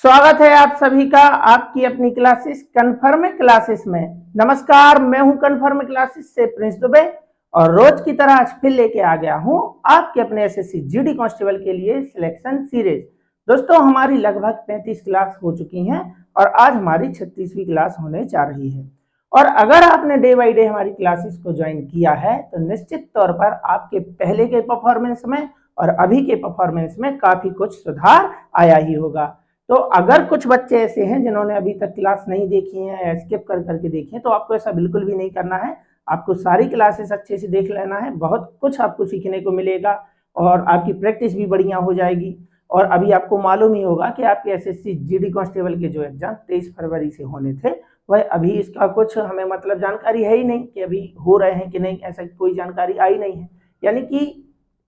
स्वागत है आप सभी का आपकी अपनी क्लासेस कन्फर्म क्लासेस में। नमस्कार, मैं हूं कन्फर्म क्लासेस से प्रिंस दुबे और रोज की तरह आज फिर लेके आ गया हूं आपके अपने एसएससी जीडी कांस्टेबल के लिए सिलेक्शन सीरीज। दोस्तों, हमारी लगभग 35 क्लास हो चुकी हैं और आज हमारी 36वीं क्लास होने जा रही है। और अगर आपने डे बाई डे हमारी क्लासेस को ज्वाइन किया है तो निश्चित तौर पर आपके पहले के परफॉर्मेंस में और अभी के परफॉर्मेंस में काफी कुछ सुधार आया ही होगा। तो अगर कुछ बच्चे ऐसे हैं जिन्होंने अभी तक क्लास नहीं देखी है या स्किप कर करके देखी है तो आपको ऐसा बिल्कुल भी नहीं करना है। आपको सारी क्लासेस अच्छे से देख लेना है, बहुत कुछ आपको सीखने को मिलेगा और आपकी प्रैक्टिस भी बढ़िया हो जाएगी। और अभी आपको मालूम ही होगा कि आपके एसएससी जीडी कांस्टेबल के जो एग्जाम 23 फरवरी से होने थे वह अभी इसका कुछ हमें मतलब जानकारी है ही नहीं कि अभी हो रहे हैं कि नहीं, ऐसा कोई जानकारी आई नहीं है। यानी कि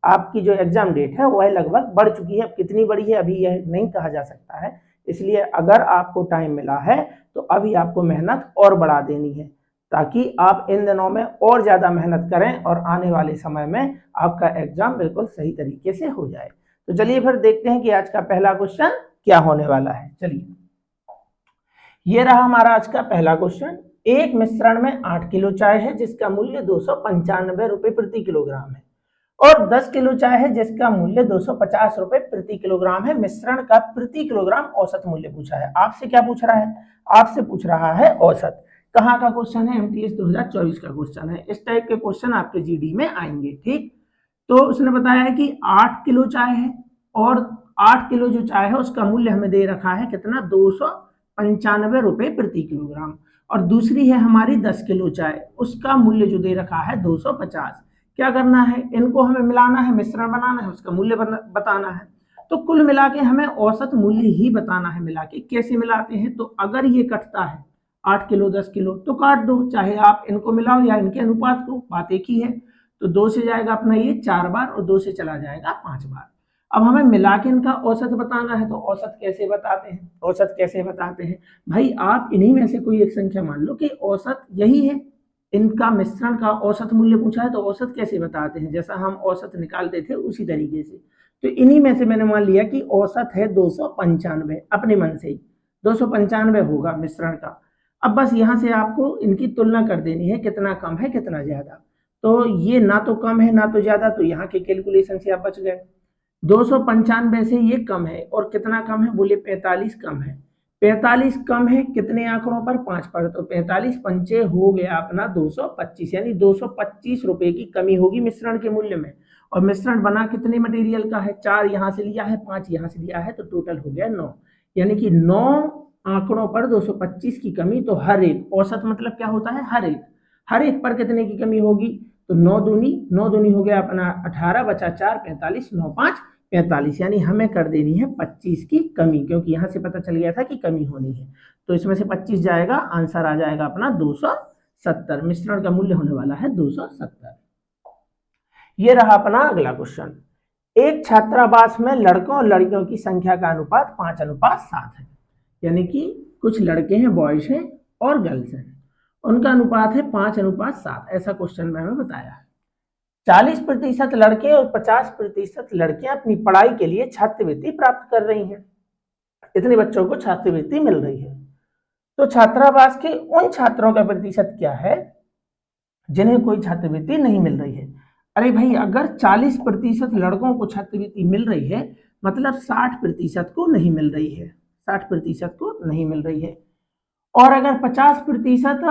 आपकी जो एग्जाम डेट है वह लगभग बढ़ चुकी है। अब कितनी बड़ी है अभी यह नहीं कहा जा सकता है, इसलिए अगर आपको टाइम मिला है तो अभी आपको मेहनत और बढ़ा देनी है ताकि आप इन दिनों में और ज्यादा मेहनत करें और आने वाले समय में आपका एग्जाम बिल्कुल सही तरीके से हो जाए। तो चलिए फिर देखते हैं कि आज का पहला क्वेश्चन क्या होने वाला है। चलिए, ये रहा हमारा आज का पहला क्वेश्चन। एक मिश्रण में 8 किलो चाय है जिसका मूल्य 295 रुपए प्रति किलोग्राम है और 10 किलो चाय है जिसका मूल्य 250 रुपए प्रति किलोग्राम है। मिश्रण का प्रति किलोग्राम औसत मूल्य पूछा है। आपसे क्या पूछ रहा है? आपसे पूछ रहा है औसत। कहाँ का क्वेश्चन है? एमटीएस 2024 का क्वेश्चन है। इस टाइप के क्वेश्चन आपके जीडी में आएंगे। ठीक, तो उसने बताया है कि 8 किलो चाय है और 8 किलो जो चाय है उसका मूल्य हमें दे रखा है कितना, 295 रुपए प्रति किलोग्राम। और दूसरी है हमारी 10 किलो चाय, उसका मूल्य जो दे रखा है 250। क्या करना है? इनको हमें मिलाना है, मिश्रण बनाना है, उसका मूल्य बताना है। तो कुल मिला के हमें औसत मूल्य ही बताना है। मिला के कैसे मिलाते हैं? तो अगर ये कटता है 8 किलो 10 किलो तो काट दो, चाहे आप इनको मिलाओ या इनके अनुपात को, बात एक ही है। तो 2 से जाएगा अपना ये 4 बार और 2 से चला जाएगा 5 बार। अब हमें मिला के इनका औसत बताना है। तो औसत कैसे बताते हैं? औसत कैसे बताते हैं भाई, आप इन्हीं में से कोई एक संख्या मान लो कि औसत यही है। इनका मिश्रण का औसत मूल्य पूछा है तो औसत कैसे बताते हैं? जैसा हम औसत निकालते थे उसी तरीके से। तो इन्हीं में से मैंने मान लिया कि औसत है 295, अपने मन से ही 295 होगा मिश्रण का। अब बस यहां से आपको इनकी तुलना कर देनी है, कितना कम है कितना ज्यादा। तो ये ना तो कम है ना तो ज्यादा, तो यहाँ के कैलकुलेशन से आप बच गए। 295 से ये कम है और कितना कम है? बोले 45 कम है। 45 कम है कितने आंकड़ों पर? 5 पर। तो 45 पंचे हो गया अपना 225, यानी 225 रुपए की कमी होगी मिश्रण के मूल्य में। और मिश्रण बना कितने मटेरियल का है? 4 यहां से लिया है, 5 यहां से लिया है, तो टोटल हो गया 9। यानी कि 9 आंकड़ों पर 225 की कमी। तो हर एक, औसत मतलब क्या होता है? हर एक पर कितने की कमी होगी? तो 9 दूनी हो गया अपना 18, बचा 4, 45, 9 5 45, यानी हमें कर देनी है 25 की कमी, क्योंकि यहां से पता चल गया था कि कमी होनी है। तो इसमें से 25 जाएगा, आंसर आ जाएगा अपना 270। मिश्रण का मूल्य होने वाला है 270। ये रहा अपना अगला क्वेश्चन। एक छात्रावास में लड़कों और लड़कियों की संख्या का अनुपात 5:7 है। यानी कि कुछ लड़के हैं, बॉयज हैं और गर्ल्स हैं, उनका अनुपात है 5:7। ऐसा क्वेश्चन में हमें बताया है। 40% लड़के और 50% लड़कियां अपनी पढ़ाई के लिए छात्रवृत्ति प्राप्त कर रही हैं। इतने बच्चों को छात्रवृत्ति मिल रही है। तो छात्रावास के उन छात्रों का प्रतिशत क्या है जिन्हें कोई छात्रवृत्ति नहीं मिल रही है? अरे भाई, अगर 40% लड़कों को छात्रवृत्ति मिल रही है मतलब 60% को नहीं मिल रही है, 60% को नहीं मिल रही है। और अगर 50%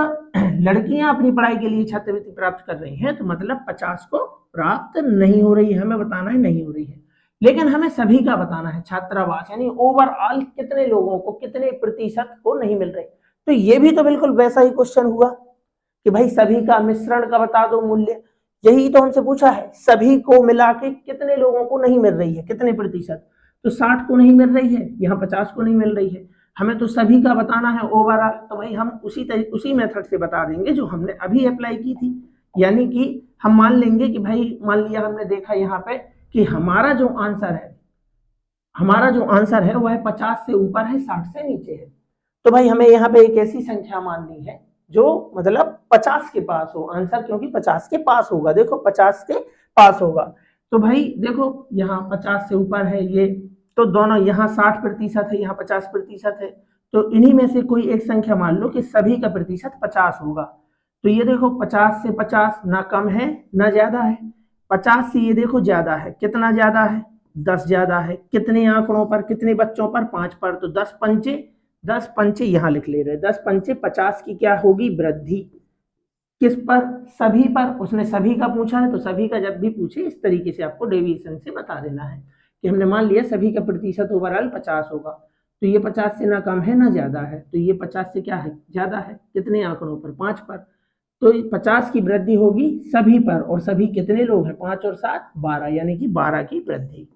लड़कियां अपनी पढ़ाई के लिए छात्रवृत्ति प्राप्त कर रही हैं तो मतलब 50 को प्राप्त नहीं हो रही है। हमें बताना है नहीं हो रही है, लेकिन हमें सभी का बताना है। छात्रावास यानी ओवरऑल कितने लोगों को, कितने प्रतिशत को नहीं मिल रही। तो ये भी तो बिल्कुल वैसा ही क्वेश्चन हुआ कि भाई सभी का मिश्रण का बता दो मूल्य। यही तो हमसे पूछा है, सभी को मिला के कितने लोगों को नहीं मिल रही है, कितने प्रतिशत। तो 60 को नहीं मिल रही है, यहाँ 50 को नहीं मिल रही है। हमें तो सभी का बताना है ओवरऑल। तो भाई हम उसी मेथड से बता देंगे जो हमने अभी अप्लाई की थी। यानी कि हम मान लेंगे कि भाई, मान लिया हमने देखा यहाँ पे कि हमारा जो आंसर है वह 50 से ऊपर है, 60 से नीचे है। तो भाई हमें यहाँ पे एक ऐसी संख्या माननी है जो मतलब 50 के पास हो आंसर, क्योंकि 50 के पास होगा। देखो 50 के पास होगा। तो भाई देखो यहाँ 50 से ऊपर है ये तो दोनों यहाँ 60% है, यहाँ 50% है, तो इन्हीं में से कोई एक संख्या मान लो कि सभी का प्रतिशत 50 होगा। तो ये देखो 50 से 50 ना कम है ना ज्यादा है, 50 से ये देखो ज्यादा है, कितना ज्यादा है, 10 ज्यादा है, कितने आंकड़ों पर, कितने बच्चों पर, 5 पर, तो 10 पंचे यहाँ लिख ले रहे, 10 पंचे 50 की क्या होगी वृद्धि, किस पर, सभी पर, उसने सभी का पूछा है तो सभी का जब भी पूछे इस तरीके से आपको डेविएशन से बता देना है कि हमने मान लिया सभी का प्रतिशत ओवरऑल 50 होगा, तो ये 50 से ना कम है ना ज्यादा है, तो ये 50 से क्या है ज्यादा है, कितने आंकड़ों पर, 5 पर, तो 50 की वृद्धि होगी सभी पर, और सभी कितने लोग हैं, 5 और 7 12, यानी कि 12 की वृद्धि।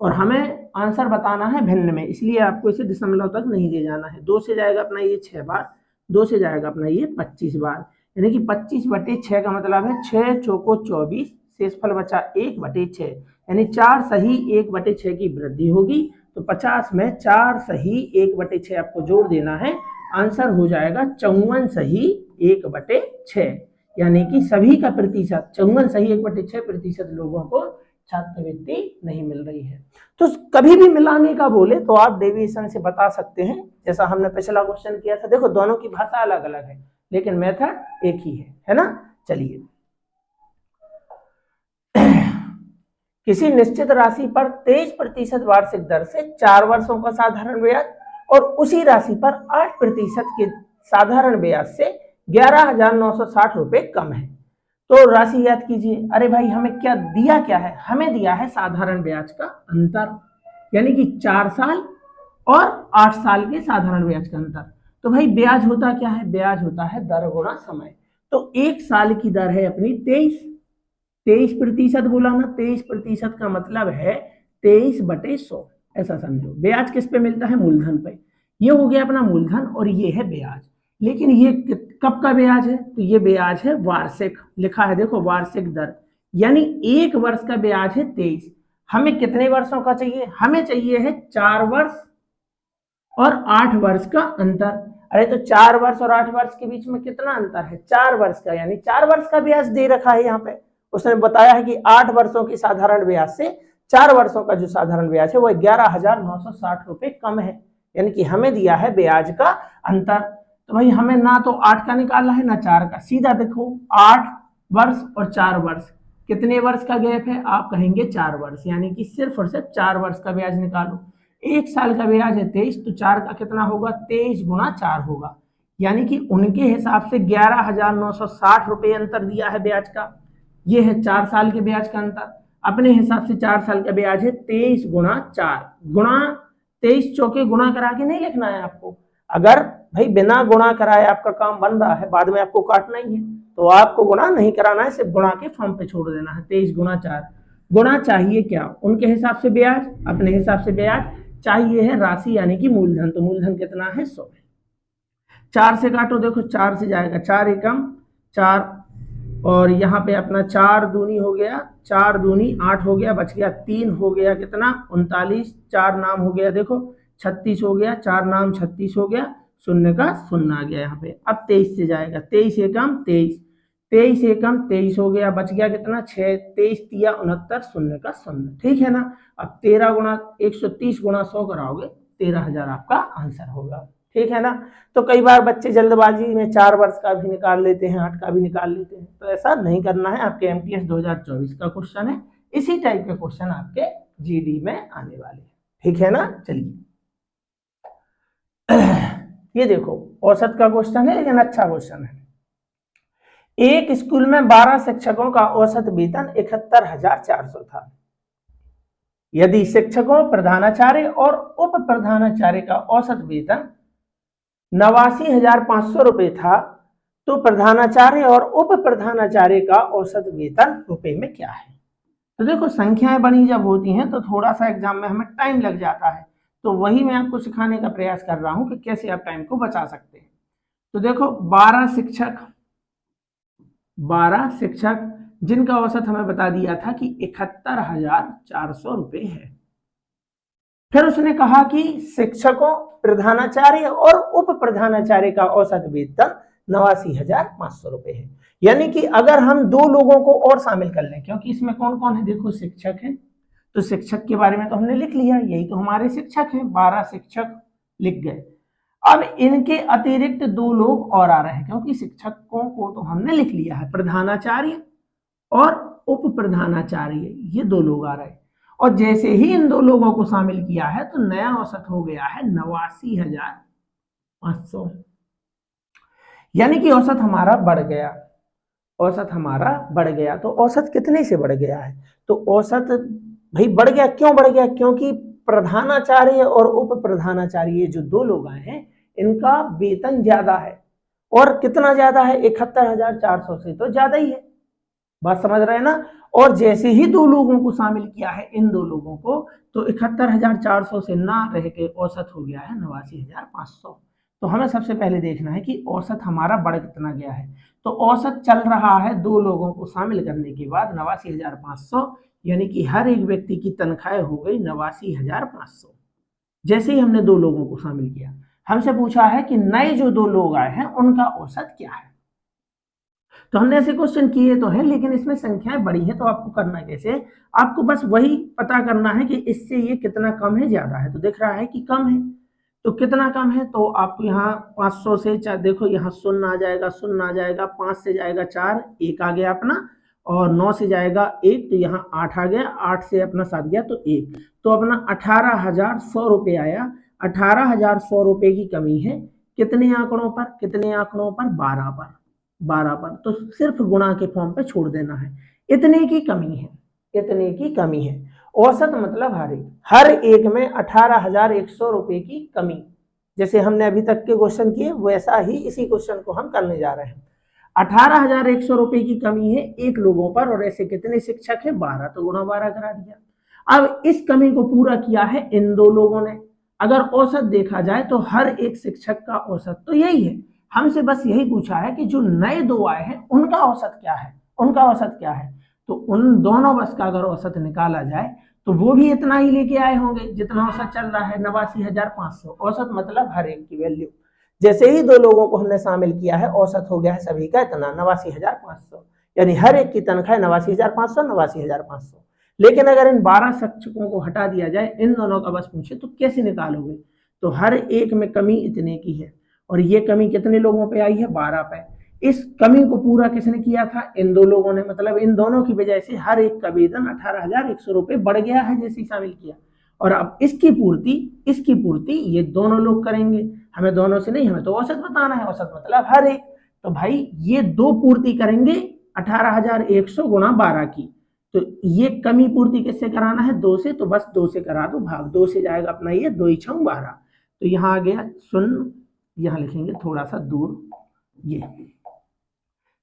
और हमें आंसर बताना है भिन्न में, इसलिए आपको इसे दशमलव तक नहीं ले जाना है। 2 से जाएगा अपना ये 6 बार, 2 से जाएगा अपना ये 25 बार, यानी कि 25/6 का मतलब है 6 चौको 24, शेषफल बचा 1/6, यानी 4 सही 1/6 की वृद्धि होगी। तो 50 में 4 सही 1/6 आपको जोड़ देना है, आंसर हो जाएगा 54 सही 1/6, यानी कि सभी का प्रतिशत 54 सही 1/6% लोगों को छात्रवृत्ति नहीं मिल रही है। तो कभी भी मिलाने का बोले तो आप डेविएशन से बता सकते हैं, जैसा हमने पिछला क्वेश्चन किया था। देखो दोनों की भाषा अलग अलग है लेकिन मेथड एक ही है ना। चलिए, किसी निश्चित राशि पर 23% वार्षिक दर से 4 वर्षों का साधारण ब्याज और उसी राशि पर 8% के साधारण ब्याज से 11,960 रुपए कम है, तो राशि याद कीजिए। अरे भाई हमें क्या दिया, क्या है, हमें दिया है साधारण ब्याज का अंतर, यानी कि 4 साल और 8 साल के साधारण ब्याज का अंतर। तो भाई ब्याज होता क्या है, ब्याज होता है दर गुणा समय। तो 1 साल की दर है अपनी 23% बोला ना, 23% का मतलब है 23/100, ऐसा समझो। ब्याज किस पे मिलता है, मूलधन पे। ये हो गया अपना मूलधन और ये है ब्याज। लेकिन ये कब का ब्याज है, तो ये ब्याज है वार्षिक, लिखा है देखो वार्षिक दर, यानी 1 वर्ष का ब्याज है 23। हमें कितने वर्षों का चाहिए, हमें चाहिए है 4 वर्ष और 8 वर्ष का अंतर। अरे तो 4 वर्ष और 8 वर्ष के बीच में कितना अंतर है, 4 वर्ष का, यानी 4 वर्ष का ब्याज दे रखा है यहाँ पे। उसने बताया है कि 8 वर्षों की साधारण ब्याज से 4 वर्षों का जो साधारण ब्याज है वो 11,960 रुपए कम है, यानी कि हमें दिया है ब्याज का अंतर। तो भाई हमें ना तो 8 का निकालना है ना 4 का, सीधा देखो 8 वर्ष और 4 वर्ष, कितने वर्ष का गैप है, आप कहेंगे 4 वर्ष, यानी कि सिर्फ और सिर्फ 4 वर्ष का ब्याज निकालो। 1 साल का ब्याज है 23, तो 4 का कितना होगा, 23 गुना 4 होगा, यानी कि उनके हिसाब से 11,960 रुपए अंतर दिया है ब्याज का। ये है 4 साल के ब्याज का अंतर, अपने हिसाब से 4 साल का ब्याज है 23 गुना 4, गुणा 23 चौके गुणा करा के नहीं लिखना है आपको। अगर भाई बिना गुणा कराए आपका काम बन रहा है, बाद में आपको काटना ही है, तो आपको गुणा नहीं कराना है, सिर्फ गुणा के फॉर्म पे छोड़ देना है। 23 गुना 4, गुणा चाहिए क्या, उनके हिसाब से ब्याज, अपने हिसाब से ब्याज, चाहिए है राशि यानी कि मूलधन, तो मूलधन कितना है 100। 4 से काटो, देखो 4 से जाएगा 4 एकम 4, और यहाँ पे अपना 4 दूनी हो गया, 4 दूनी 8 हो गया, बच गया 3 हो गया कितना 39, 4 नाम हो गया देखो 36 हो गया, 4 नाम 36 हो गया, शून्य का शून्य आ गया यहाँ पे। अब 23 से जाएगा, 23 एकम 23, 23 एकम 23 हो गया, बच गया कितना 6, 23 तिया 69, शून्य का शून्य, ठीक है ना। अब 13 गुणा 130 गुणा 100 कराओगे 13,000 आपका आंसर होगा, ठीक है ना। तो कई बार बच्चे जल्दबाजी में 4 वर्ष का भी निकाल लेते हैं, 8 का भी निकाल लेते हैं, तो ऐसा नहीं करना है। आपके एमटीएस 2024 का क्वेश्चन है, इसी टाइप के क्वेश्चन आपके जीडी में आने वाले हैं, ठीक है ना। चलिए ये देखो औसत का क्वेश्चन है लेकिन अच्छा क्वेश्चन है। एक स्कूल में 12 शिक्षकों का औसत वेतन 71,400 था। यदि शिक्षकों, प्रधानाचार्य और उप प्रधानाचार्य का औसत वेतन 89,500 रुपए था, तो प्रधानाचार्य और उप प्रधानाचार्य का औसत वेतन रुपए में क्या है। तो देखो संख्याएं बड़ी जब होती हैं तो थोड़ा सा एग्जाम में हमें टाइम लग जाता है, तो वही मैं आपको सिखाने का प्रयास कर रहा हूं कि कैसे आप टाइम को बचा सकते हैं। तो देखो 12 शिक्षक जिनका औसत हमें बता दिया था कि 71,400 रुपए है। फिर उसने कहा कि शिक्षकों, प्रधानाचार्य और उप प्रधानाचार्य का औसत वेतन 89,500 रुपए है। यानी कि अगर हम 2 लोगों को और शामिल कर लें, क्योंकि इसमें कौन कौन है, देखो शिक्षक है, तो शिक्षक के बारे में तो हमने लिख लिया, यही तो हमारे शिक्षक हैं, 12 शिक्षक लिख गए। अब इनके अतिरिक्त 2 लोग और आ रहे हैं, क्योंकि शिक्षकों को तो हमने लिख लिया है, प्रधानाचार्य और उप प्रधानाचार्य, ये 2 लोग आ रहे हैं। और जैसे ही इन 2 लोगों को शामिल किया है तो नया औसत हो गया है 89,500, यानी कि औसत हमारा बढ़ गया, औसत हमारा बढ़ गया। तो औसत कितने से बढ़ गया है? तो औसत भाई बढ़ गया, क्यों बढ़ गया? क्योंकि प्रधानाचार्य और उप प्रधानाचार्य जो 2 लोग आए हैं इनका वेतन ज्यादा है। और कितना ज्यादा है? 71,400 से तो ज्यादा ही है, बात समझ रहे हैं ना। और जैसे ही 2 लोगों को शामिल किया है, इन 2 लोगों को, तो 71,400 से ना रह के औसत हो गया है 89,500। तो हमें सबसे पहले देखना है कि औसत हमारा बढ़ कितना गया है। तो औसत चल रहा है 2 लोगों को शामिल करने के बाद 89,500, यानी कि हर एक व्यक्ति की तनख्वाह हो गई 89,500। जैसे ही हमने 2 लोगों को शामिल किया, हमसे पूछा है कि नए जो 2 लोग आए हैं उनका औसत क्या है। तो हमने ऐसे क्वेश्चन किए तो हैं, लेकिन इसमें संख्याएं बड़ी हैं, तो आपको करना कैसे? आपको बस वही पता करना है कि इससे ये कितना कम है ज्यादा है। तो दिख रहा है कि कम है, तो कितना कम है? तो आपको यहाँ 500 से देखो, यहाँ शून्य आ जाएगा, शून्य आ जाएगा, 5 से जाएगा 4, 1 आ गया अपना, और 9 से जाएगा 1, तो यहाँ 8 आ गया, 8 से अपना 7 गया तो 1, तो अपना 18,100 रुपये आया। 18,100 रुपये की कमी है कितने आंकड़ों पर? कितने आंकड़ों पर? 12 पर। 12 पर, तो सिर्फ गुणा के फॉर्म पे छोड़ देना है। इतने की कमी है, इतने की कमी है। औसत मतलब हर एक में 18,100 रुपये की कमी। जैसे हमने अभी तक के क्वेश्चन किए वैसा ही इसी क्वेश्चन को हम करने जा रहे हैं। 18,100 रुपये की कमी है एक लोगों पर, और ऐसे कितने शिक्षक हैं? 12, तो गुणा 12 करा दिया। अब इस कमी को पूरा किया है इन 2 लोगों ने। अगर औसत देखा जाए तो हर एक शिक्षक का औसत तो यही है। हमसे बस यही पूछा है कि जो नए 2 आए हैं उनका औसत क्या है, उनका औसत क्या है। तो उन दोनों बस का अगर औसत निकाला जाए तो वो भी इतना ही लेके आए होंगे जितना औसत चल रहा है, 89,500। औसत मतलब हर एक की वैल्यू। जैसे ही 2 लोगों को हमने शामिल किया है, औसत हो गया है सभी का इतना, 89,500, यानी हर एक की तनख्वाह 89,500, 89,500। लेकिन अगर इन 12 शिक्षकों को हटा दिया जाए, इन दोनों का बस पूछे तो कैसे निकालोगे? तो हर एक में कमी इतने की है, और ये कमी कितने लोगों पे आई है? 12 पे। इस कमी को पूरा किसने किया था? इन 2 लोगों ने। मतलब इन दोनों की वजह से हर एक का वेतन 18,100 रुपये बढ़ गया है जैसे शामिल किया। और अब इसकी पूर्ति ये दोनों लोग करेंगे, हमें दोनों से नहीं, हमें तो औसत बताना है। औसत मतलब हर एक, तो भाई ये 2 पूर्ति करेंगे 18,100 गुणा 12 की। तो ये कमी पूर्ति किससे कराना है? 2 से, तो बस 2 से करा दो भाग। 2 से जाएगा अपना ये 2 6 12, तो यहाँ आ गया शून्य, यहाँ लिखेंगे थोड़ा सा दूर, ये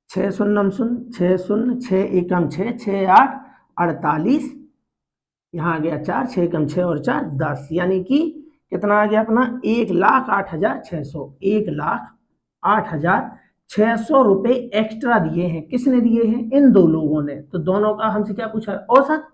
6 शून्य शून्य, 6 शून्य, 6 एकम 6, 6 8 48, यहाँ आ गया 4, 6 कम 6 और 4 10, यानी कि कितना आ गया अपना? 1,08,600, 1,08,600 रुपये एक्स्ट्रा दिए हैं। किसने दिए हैं? इन 2 लोगों ने। तो दोनों का हमसे क्या पूछा? औसत।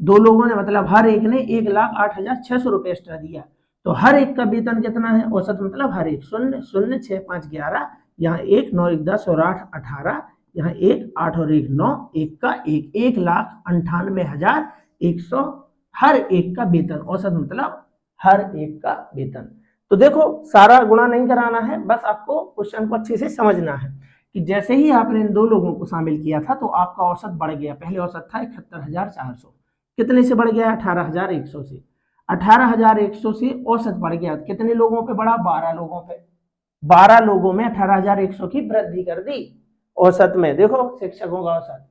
2 लोगों ने मतलब हर एक ने 1,08,600 रुपये एक्स्ट्रा दिया। तो हर एक का वेतन कितना है? औसत मतलब हर एक, 0 0 6 5 11, यहाँ 1 9 1 10 और 8 18, यहाँ 1 8 और 1 9, 1 का 1, 1,98,100 हर एक का वेतन। औसत मतलब हर एक का वेतन। तो देखो, सारा गुणा नहीं कराना है, बस आपको क्वेश्चन को अच्छे से समझना है कि जैसे ही आपने इन 2 लोगों को शामिल किया था तो आपका औसत बढ़ गया। पहले औसत था 71,400, कितने से बढ़ गया? 18,100 से। 18,100 से औसत बढ़ गया, कितने लोगों पे बढ़ा? 12 लोगों पे। 12 लोगों में 18,100 की वृद्धि कर दी औसत में। देखो शिक्षकों का औसत,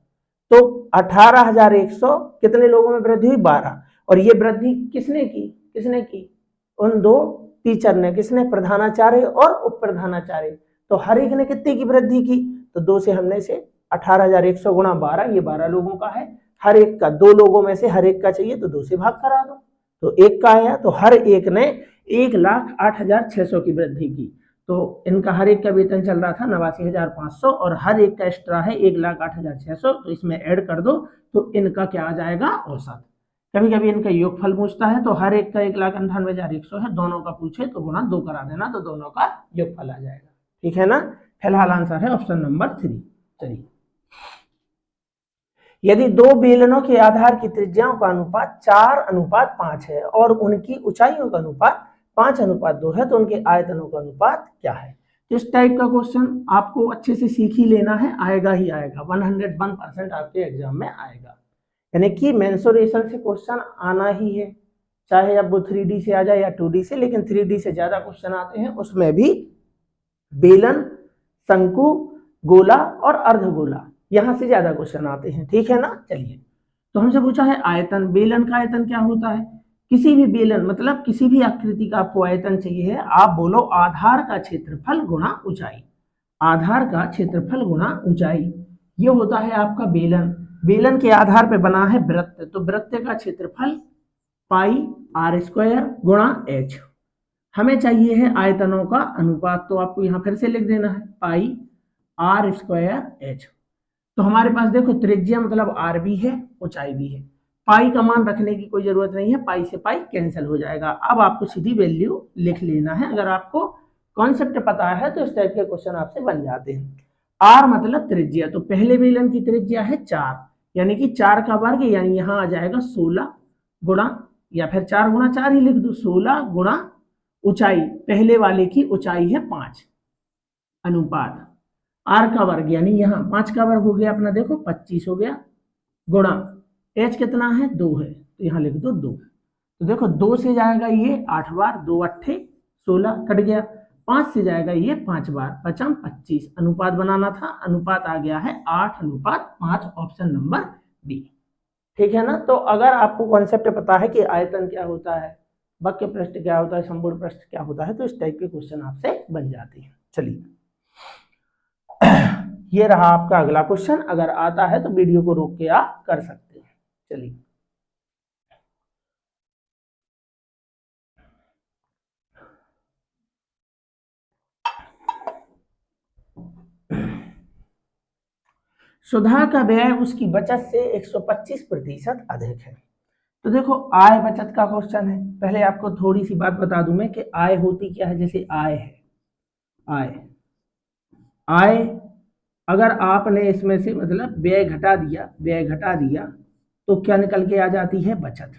तो 18,100 कितने लोगों में वृद्धि हुई? 12। और ये वृद्धि किसने की? किसने की? उन 2 टीचर ने। किसने? प्रधानाचार्य और उप प्रधानाचार्य। तो हर एक ने कितने की वृद्धि की? तो 2 से हमने से 18,100 गुणा 12, ये 12 लोगों का है। हर एक का, 2 लोगों में से हर एक का चाहिए तो 2 से भाग करा दो, तो 1 का आया। तो हर एक ने 1,08,600 की वृद्धि की। तो इनका हर एक का वेतन चल रहा था 89,500, और हर एक का एक्स्ट्रा है 1,08,600, तो इसमें ऐड कर दो तो इनका क्या आ जाएगा? औसत। कभी कभी इनका योगफल पूछता है, तो हर एक का 1,98,100 है, दोनों का पूछे तो गुणा 2 करा देना, तो दोनों का योगफल आ जाएगा। ठीक है ना? फिलहाल आंसर है ऑप्शन नंबर 3। चलिए, यदि दो बेलनों के आधार की त्रिज्याओं का अनुपात 4:5 है और उनकी ऊंचाइयों का अनुपात 5:2 है तो उनके आयतनों का अनुपात क्या है। तो इस टाइप का क्वेश्चन आपको अच्छे से सीख ही लेना है, आएगा ही आएगा, 101% आपके एग्जाम में आएगा। यानी कि मेंसुरेशन से क्वेश्चन आना ही है, चाहे अब वो 3D से आ जाए या 2D से, लेकिन 3D से ज्यादा क्वेश्चन आते हैं, उसमें भी बेलन, शंकु, गोला और अर्धगोला, यहां से ज्यादा क्वेश्चन आते हैं, ठीक है ना। चलिए, तो हमसे पूछा है आयतन, बेलन का आयतन क्या होता है। किसी भी बेलन मतलब किसी भी आकृति का आपको आयतन चाहिए है, आप बोलो आधार का क्षेत्रफल गुणा ऊंचाई, आधार का क्षेत्रफल गुणा ऊंचाई, ये होता है आपका बेलन। बेलन के आधार पे बना है वृत्त, तो वृत्त का क्षेत्रफल पाई r² गुणा h। हमें चाहिए है आयतनों का अनुपात, तो आपको यहां फिर से लिख देना है पाई r² h। तो हमारे पास देखो त्रिज्या मतलब r भी है, ऊंचाई भी है, पाई का मान रखने की कोई जरूरत नहीं है, पाई से पाई कैंसिल हो जाएगा। अब आपको सीधी वैल्यू लिख लेना है, अगर आपको कॉन्सेप्ट पता है तो इस टाइप के क्वेश्चन आपसे बन जाते हैं। r मतलब त्रिज्या, तो पहले बेलन की त्रिज्या है 4, यानी कि 4 का वर्ग, यानी यहाँ आ जाएगा 16 गुणा, या फिर 4 गुणा 4 ही लिख दो, 16 गुणा ऊंचाई, पहले वाले की ऊंचाई है 5, अनुपात r का वर्ग, यानी यहाँ 5 का वर्ग हो गया अपना, देखो 25 हो गया, गुणा h कितना है 2 है, तो यहाँ लिख दो 2। तो देखो 2 से जाएगा ये 8 बार, 2 8 16 कट गया, 5 से जाएगा ये 5 बार, 5 25, अनुपात बनाना था, अनुपात आ गया है 8:5, ऑप्शन नंबर बी, ठीक है ना। तो अगर आपको कॉन्सेप्ट पता है कि आयतन क्या होता है, वक्र पृष्ठ क्या होता है, संपूर्ण पृष्ठ क्या होता है, तो इस टाइप के क्वेश्चन आपसे बन जाते हैं। चलिए, ये रहा आपका अगला क्वेश्चन, अगर आता है तो वीडियो को रोक के आप कर सकते हैं। चलिए, सुधा का व्यय उसकी बचत से 125% अधिक है। तो देखो आय बचत का क्वेश्चन है, पहले आपको थोड़ी सी बात बता दूं मैं कि आय होती क्या है। जैसे आय है, आय आय अगर आपने इसमें से मतलब व्यय घटा दिया, व्यय घटा दिया तो क्या निकल के आ जाती है, बचत।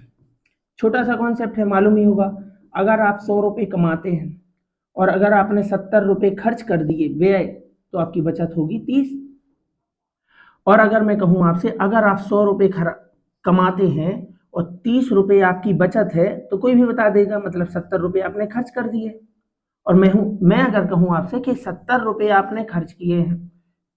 छोटा सा कॉन्सेप्ट है, मालूम ही होगा। अगर आप 100 रुपये कमाते हैं और अगर आपने 70 रुपये खर्च कर दिए व्यय, तो आपकी बचत होगी 30। और अगर मैं कहूं आपसे, अगर आप 100 रुपये कमाते हैं और 30 रुपये आपकी बचत है, तो कोई भी बता देगा मतलब 70 रुपये आपने खर्च कर दिए। और मैं अगर कहूं आपसे कि 70 रुपये आपने खर्च किए हैं,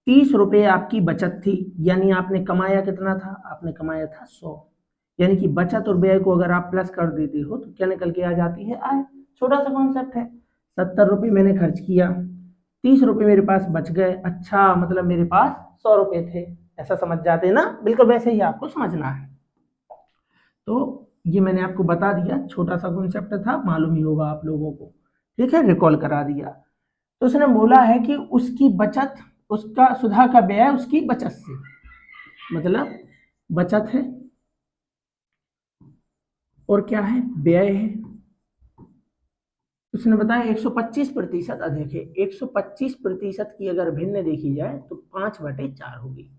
30 रुपये आपकी बचत थी, यानी आपने कमाया कितना था, आपने कमाया था 100, यानी कि बचत और व्यय को अगर आप प्लस कर देते हो तो क्या निकल के आ जाती है, आय। छोटा सा कॉन्सेप्ट है, 70 रुपये मैंने खर्च किया, 30 रुपये मेरे पास बच गए, अच्छा मतलब मेरे पास 100 रुपये थे, ऐसा समझ जाते हैं ना। बिल्कुल वैसे ही आपको समझना है। तो ये मैंने आपको बता दिया, छोटा सा कॉन्सेप्ट था, मालूम ही होगा आप लोगों को, ठीक है, रिकॉल करा दिया। तो उसने बोला है कि उसकी बचत, उसका सुधा का व्यय उसकी बचत से, मतलब बचत है और क्या है, व्यय है। उसने बताया 125% अधिक है। 125% की अगर भिन्न देखी जाए तो 5/4 होगी।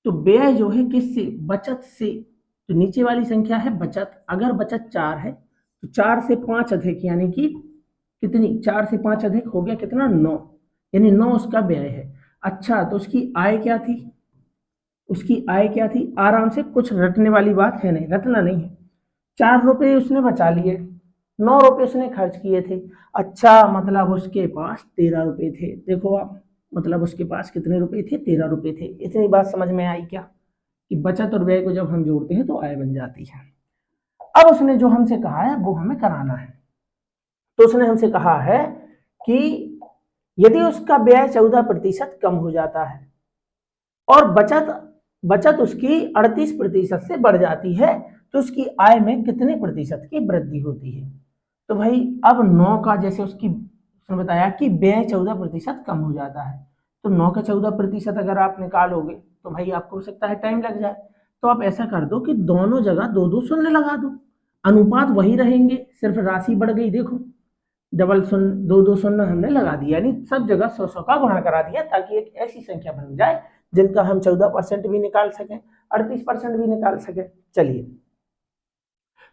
तो व्यय जो है किससे, बचत से। तो नीचे वाली संख्या है बचत, अगर बचत 4 है तो 4 से 5 अधिक, यानी कि कितनी, 4 से 5 अधिक हो गया कितना, 9, यानी 9 उसका व्यय है। अच्छा, तो उसकी आय क्या थी, उसकी आय क्या थी, आराम से, कुछ रटने वाली बात है नहीं, रटना नहीं है। 4 रुपये उसने बचा लिए, 9 रुपये उसने खर्च किए थे। अच्छा, मतलब उसके पास 13 रुपये थे। देखो आप, मतलब उसके पास कितने रुपए थे, 13 रुपये थे। इतनी बात समझ में आई क्या, कि बचत और व्यय को जब हम जोड़ते हैं तो आय बन जाती है। अब उसने जो हमसे कहा है वो हमें कराना है। तो उसने हमसे कहा है कि यदि उसका व्यय 14% कम हो जाता है और बचत उसकी 38% से बढ़ जाती है, तो उसकी आय में कितने प्रतिशत की वृद्धि होती है। तो भाई अब 9 का, जैसे उसने बताया कि व्यय 14% कम हो जाता है, तो 9 का 14% अगर आप निकालोगे तो भाई आपको हो सकता है टाइम लग जाए। तो आप ऐसा कर दो कि दोनों जगह 2-2 शून्य लगा दो, अनुपात वही रहेंगे, सिर्फ राशि बढ़ गई। देखो डबल शून्य, 2-2 शून्य हमने लगा दिया, यानी सब जगह 100-100 का गुणा करा दिया, ताकि एक ऐसी संख्या बन जाए जिनका हम 14% भी निकाल सकें, 38% भी निकाल सकें। चलिए,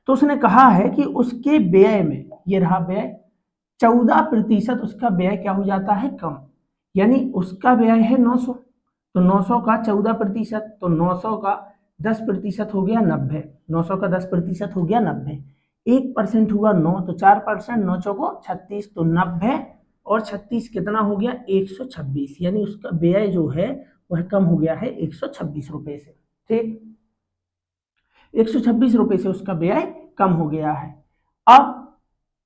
तो उसने कहा है कि उसके व्यय में, ये रहा व्यय, 14% उसका व्यय क्या हो जाता है, कम। यानी उसका व्यय है 900, तो 900 का 14%, तो 900 का 10% हो गया 90, 900 का 10% हो गया 90, 1% हुआ 9, तो 4%, 9 चौको 36, तो 90 और 36 कितना हो गया, 126। यानी उसका व्यय जो है वह कम हो गया है 126 रुपए से। ठीक, 126 रुपए से उसका व्यय कम हो गया है। अब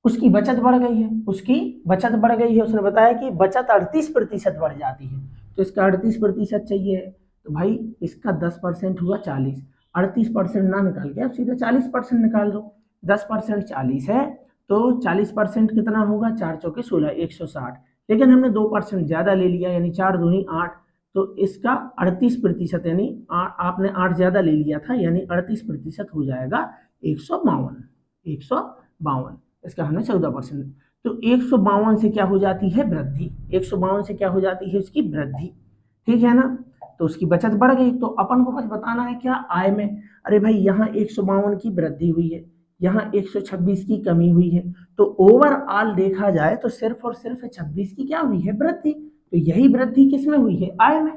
उसकी बचत बढ़ गई है, उसकी बचत बढ़ गई है। उसने बताया कि बचत 38% बढ़ जाती है, तो इसका 38% चाहिए, तो भाई इसका 10% हुआ 40, 38% ना निकाल के अब सीधे 40% निकाल दो। 10% 40 है, तो 40% कितना होगा, 4 चौके 16, 160। लेकिन हमने 2% ज्यादा ले लिया, यानी 4 दूनी 8, तो इसका 38%, यानी आपने 8 ज्यादा ले लिया था, यानी 38% हो जाएगा 152, 152। इसका हमने 14%, तो 152 से क्या हो जाती है, वृद्धि। 152 से क्या हो जाती है, उसकी वृद्धि। ठीक है ना, तो उसकी बचत बढ़ गई। तो अपन को बस बताना है क्या, आय में। अरे भाई यहाँ 152 की वृद्धि हुई है, यहाँ 126 की कमी हुई है, तो ओवरऑल देखा जाए तो सिर्फ और सिर्फ 26 की क्या हुई है, वृद्धि। तो यही वृद्धि किस में हुई है, आय में।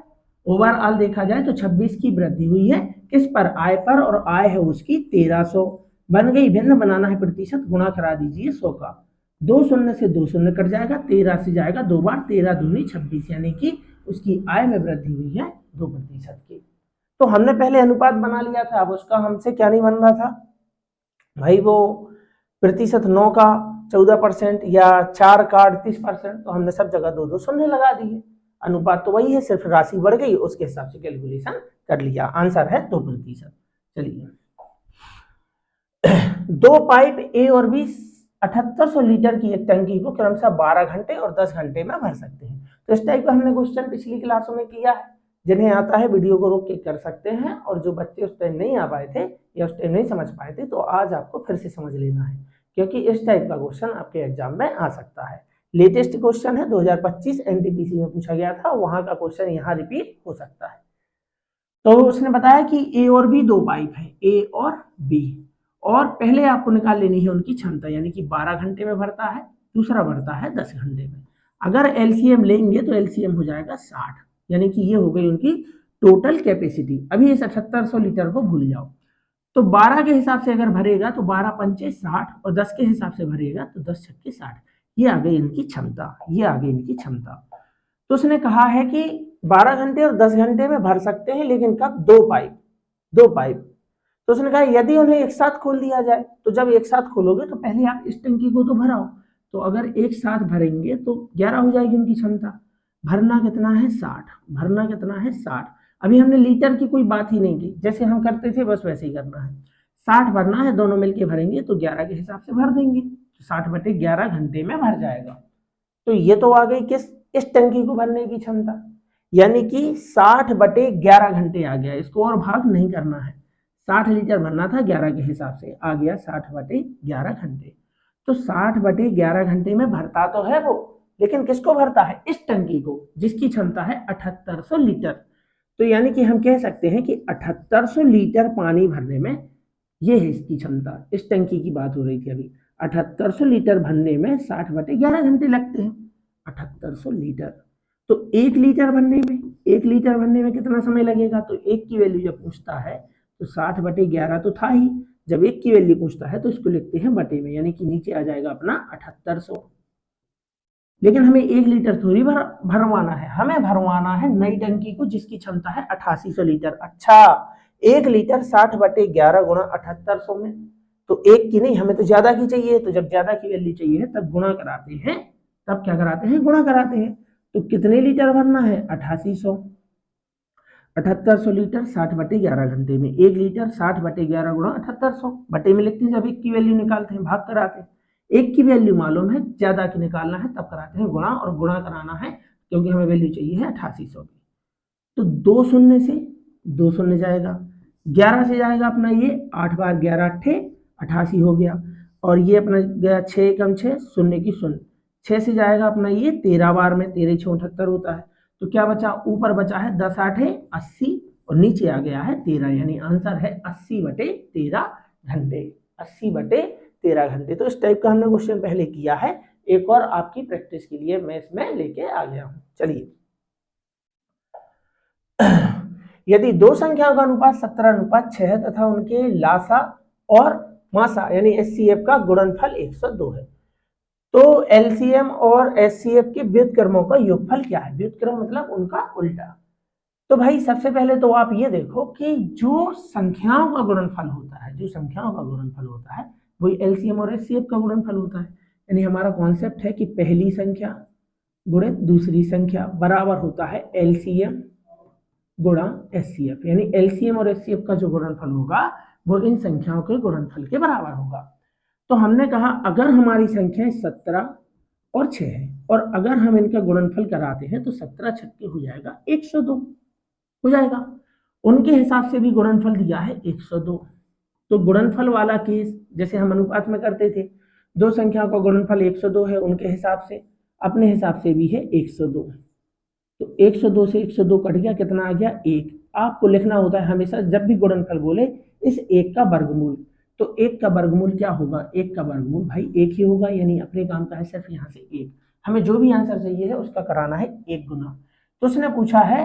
ओवरऑल देखा जाए तो 26 की वृद्धि हुई है किस पर, आय पर, और आय है उसकी 1300। बन गई भिन्न, बनाना है प्रतिशत, गुणा करा दीजिए 100 का, 2 शून्य से 2 शून्य कट जाएगा, 13 से जाएगा 2 बार, 13 दूनी 26, यानी कि उसकी आय में वृद्धि हुई है 2% की। तो हमने पहले अनुपात बना लिया था, अब उसका हमसे क्या नहीं बन रहा था भाई, वो प्रतिशत 9 का 14% या 4 का 38%, तो हमने सब जगह 2 2 शून्य लगा दिए। अनुपात तो वही है, सिर्फ राशि बढ़ गई, उसके हिसाब से कैलकुलेशन कर लिया, आंसर है 2%। चलिए, 2 पाइप ए और बी 7800 लीटर की एक टंकी को क्रमशः 12 घंटे और 10 घंटे में भर सकते हैं। तो इस टाइप का हमने क्वेश्चन पिछली क्लासों में किया है। जिन्हें आता है वीडियो को रोक के कर सकते हैं, और जो बच्चे उस टाइम नहीं आ पाए थे या उस टाइम नहीं समझ पाए थे, तो आज आपको फिर से समझ लेना है, क्योंकि इस टाइप का क्वेश्चन आपके एग्जाम में आ सकता है। लेटेस्ट क्वेश्चन है, 2025 एनटीपीसी में पूछा गया था, वहां का क्वेश्चन यहाँ रिपीट हो सकता है। तो उसने बताया कि ए और बी 2 पाइप है, ए और बी, और पहले आपको निकाल लेनी है उनकी क्षमता, यानी कि 12 घंटे में भरता है, दूसरा भरता है 10 घंटे में। अगर एलसीएम लेंगे तो एलसीएम हो जाएगा 60, यानी कि ये हो गई उनकी टोटल कैपेसिटी। अभी इस 7800 लीटर को भूल जाओ, तो 12 के हिसाब से अगर भरेगा तो 12 पंचे 60, और 10 के हिसाब से भरेगा तो 10 छक्के 60। ये आ गई इनकी क्षमता, ये आ गई इनकी क्षमता। तो उसने कहा है कि 12 घंटे और 10 घंटे में भर सकते हैं, लेकिन कब, 2 पाइप, 2 पाइप। तो उसने कहा यदि उन्हें एक साथ खोल दिया जाए, तो जब एक साथ खोलोगे तो पहले आप इस टंकी को तो भराओ, तो अगर एक साथ भरेंगे तो 11 हो जाएगी उनकी क्षमता। भरना कितना है, 60, भरना कितना है, 60। अभी हमने लीटर की कोई बात ही नहीं की, जैसे हम करते थे बस वैसे ही करना है, 60 भरना है, दोनों मिलके भरेंगे तो 11 के हिसाब से भर देंगे, 60/11 घंटे में भर जाएगा। तो ये तो आ गई किस, इस टंकी को भरने की क्षमता, यानी कि 60/11 घंटे आ गया, इसको और भाग नहीं करना है। 60 लीटर भरना था 11 के हिसाब से, आ गया 60/11 घंटे। तो 60/11 घंटे में भरता तो है वो, लेकिन किसको भरता है, इस टंकी को, जिसकी क्षमता है 7800 लीटर। तो यानी कि हम कह सकते हैं कि 7800 लीटर पानी भरने में, ये है इसकी क्षमता। इस टंकी की बात हो रही थी अभी, 7800 लीटर भरने में 60/11 घंटे लगते हैं, 7800 लीटर। तो 1 लीटर भरने में, 1 लीटर भरने में कितना समय लगेगा, तो 1 की वैल्यू जब पूछता है तो 60/11 तो था ही, जब 1 की वैल्यू पूछता है तो इसको लिखते हैं बटे में, यानी कि नीचे आ जाएगा अपना 7800। लेकिन हमें 1 लीटर थोड़ी भरवाना है, हमें भरवाना है नई टंकी को, जिसकी क्षमता है 8800 लीटर। अच्छा, 1 लीटर 60/11 गुणा 7800 में, तो 1 की नहीं, हमें तो ज्यादा की चाहिए, तो जब ज्यादा की वैल्यू चाहिए तब गुणा कराते हैं, तब क्या कराते हैं, गुणा कराते हैं। तो कितने लीटर भरना है, 8800, 7800 लीटर 60/11 घंटे में, 1 लीटर 60/11 गुणा 7800, बटे में लिखते हैं जब 1 की वैल्यू निकालते हैं, भाग कराते हैं। 1 की वैल्यू मालूम है, ज्यादा की निकालना है तब कराते हैं गुणा, और गुणा कराना है क्योंकि हमें वैल्यू चाहिए है 8800 की। तो 2 शून्य से 2 शून्य जाएगा, 11 से जाएगा अपना ये 8 बार 11 8 88 हो गया, और ये अपना गया 6 कम 6 शून्य की शून्य, 6 से जाएगा अपना ये 13 बार में, 13 6 78 होता है, तो क्या बचा, ऊपर बचा है 10 8 80 और नीचे आ गया है 13, यानी आंसर है 80/13 घंटे। 80/13 घंटे। तो इस टाइप का हमने क्वेश्चन पहले किया है, एक और आपकी प्रैक्टिस के लिए मैं इसमें लेके आ गया हूं। चलिए, यदि दो संख्याओं का अनुपात 17:6 है तथा उनके लासा और मासा यानी एचसीएफ का गुणनफल 102 है, तो एलसीएम और एचसीएफ के व्युत्क्रमों का योगफल क्या है? व्युत्क्रम मतलब उनका उल्टा। तो भाई सबसे पहले तो आप ये देखो कि जो संख्याओं का गुणनफल होता है, जो संख्याओं का गुणनफल होता है वही एलसीएम और एचसीएफ का गुणनफल होता है। यानी हमारा कॉन्सेप्ट है कि पहली संख्या गुणे दूसरी संख्या बराबर होता है एलसीएम गुणा एचसीएफ, यानी एलसीएम और एचसीएफ का जो गुणनफल होगा वो इन संख्याओं के गुणनफल के बराबर होगा। तो हमने कहा अगर हमारी संख्याएं 17 और 6 है और अगर हम इनका गुणनफल कराते हैं तो 17 छक्के हो जाएगा 102 हो जाएगा। उनके हिसाब से भी गुणनफल दिया है 102। तो गुणनफल वाला केस जैसे हम अनुपात में करते थे, दो संख्याओं का गुणनफल 102 है उनके हिसाब से, अपने हिसाब से भी है 102। तो 102 से 102 कट गया, कितना आ गया 1। आपको लिखना होता है हमेशा जब भी गुणनफल बोले इस 1 का वर्गमूल। तो 1 का वर्गमूल क्या होगा, 1 का वर्गमूल भाई 1 ही होगा, यानी अपने काम का है सिर्फ यहाँ से 1। हमें जो भी आंसर चाहिए है उसका कराना है 1 गुना। तो उसने पूछा है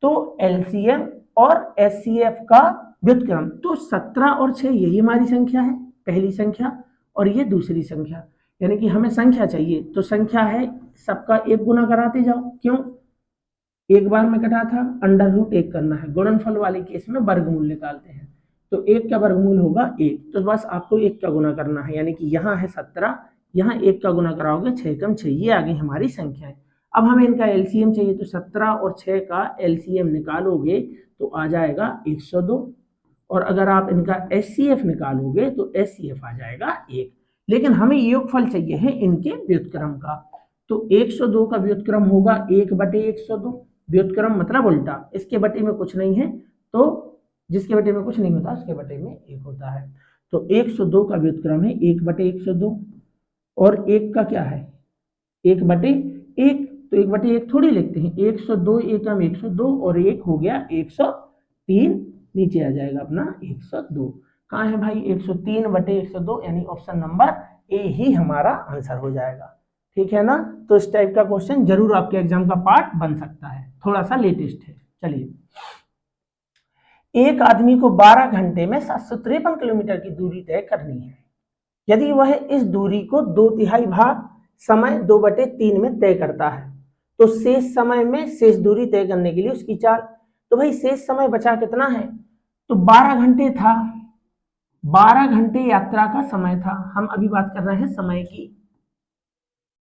तो एलसीएम और एचसीएफ का व्युत्क्रम, तो 17 और 6 यही हमारी संख्या है, पहली संख्या, और ये दूसरी संख्या, यानी कि हमें संख्या चाहिए। तो संख्या है सबका 1 गुना कराते जाओ, क्यों, एक बार में कटा था, √1 करना है। गुणनफल वाले केस में वर्गमूल निकालते हैं, तो 1 का वर्गमूल होगा 1। तो बस आपको 1 का गुना करना है, यानी कि यहाँ है 17, यहाँ 1 का गुना कराओगे 6 कम 6, ये आ गई हमारी संख्याएं। अब हमें इनका एलसीएम चाहिए, तो 17 और 6 का एलसीएम निकालोगे तो आ जाएगा 102, और अगर आप इनका एचसीएफ निकालोगे तो एचसीएफ आ जाएगा 1। लेकिन हमें योगफल चाहिए है इनके व्युत्क्रम का, तो 102 का व्युत्क्रम होगा 1/102। व्युत्क्रम मतलब उल्टा, इसके बटे में कुछ नहीं है, तो जिसके बटे में कुछ नहीं होता उसके बटे में 1 होता है। तो 102 का व्युत्क्रम है 1/102, और 1 का क्या है 1/1, तो 1/1 थोड़ी लिखते हैं, 102 एकम 102 और 1 हो गया 103, नीचे आ जाएगा अपना 102। कहाँ है भाई 103/102, यानी ऑप्शन नंबर ए ही हमारा आंसर हो जाएगा। ठीक है ना। तो इस टाइप का क्वेश्चन जरूर आपके एग्जाम का पार्ट बन सकता है, थोड़ा सा लेटेस्ट है। चलिए, एक आदमी को 12 घंटे में 753 किलोमीटर की दूरी तय करनी है। यदि वह इस दूरी को 2/3 भाग समय 2/3 में तय करता है तो शेष समय में शेष दूरी तय करने के लिए उसकी चाल। तो भाई शेष समय बचा कितना है, तो 12 घंटे था, 12 घंटे यात्रा का समय था। हम अभी बात कर रहे हैं समय की।